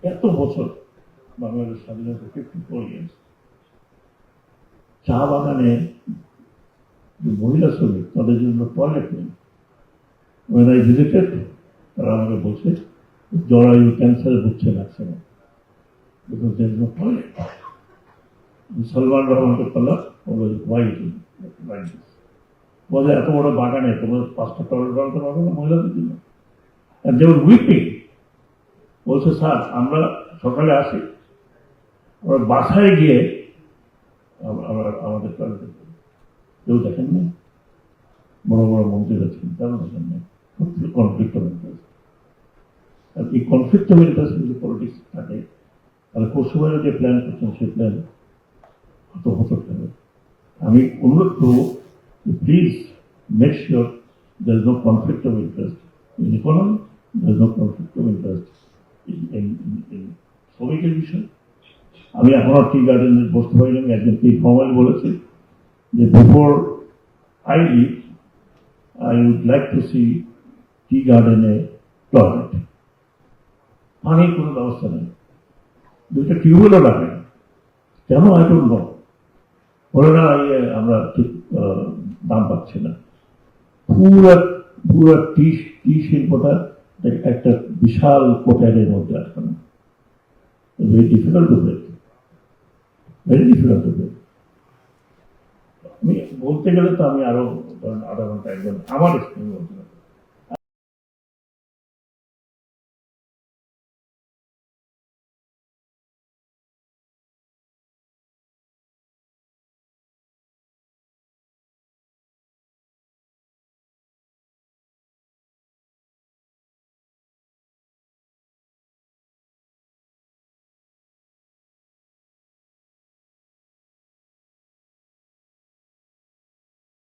এত বছর বাংলাদেশ স্বাধীনতা 54 ইয়ার্স, চা বাগানে যে মহিলা শ্রমিক তাদের জন্য টয়লেট নেই। When I visited, তারা আমাকে বলছে জরায়ু ক্যান্সারে ভুগছে লাগছে না, because there is no toilet. Salman Rahman করতাল্লাহ বলে এত বড় বাগানে তোমার 5টা টয়লেট বানাতে পারবে না মহিলাদের জন্য? And they were weeping. বলছে স্যার আমরা সকালে আসি, আমরা বাসায় গিয়ে আমাদের টয়লেটে কেউ দেখেন না, বড় বড় মন্ত্রী আছেন কেন দেখেন না? Conflict of interest. আর এই কনফ্লিক্ট অফ ইন্টারেস্ট যদি পলিটিক্স থাকে তাহলে পশ্চিমবঙ্গে যে প্ল্যান করছেন সেই প্ল্যান হত হবে। আমি অনুরোধ করবো please make sure there is no conflict of interest in economy, there is no conflict of interest in শ্রমিকের বিষয়। আমি এখনো টি গার্ডেনে বসতে পারি না। একজন টি ফর্মালি বলেছে যে before I leave I would like to see tea garden a toilet. পানির কোনো ব্যবস্থা নেই, দুইটা টিউবওয়েলও রাখে না কেন আই ডোন্ট নো। বলে না আমরা ঠিক দাম পাচ্ছি না। পুরা টি শিল্পটা একটা বিশাল কোটারের মধ্যে আসবে না। Very difficult to break, very difficult to break. আমি বলতে গেলে তো আমি আরো 1.5 ঘন্টা একজন আমার এক্সপিরিয়েন্স বলতে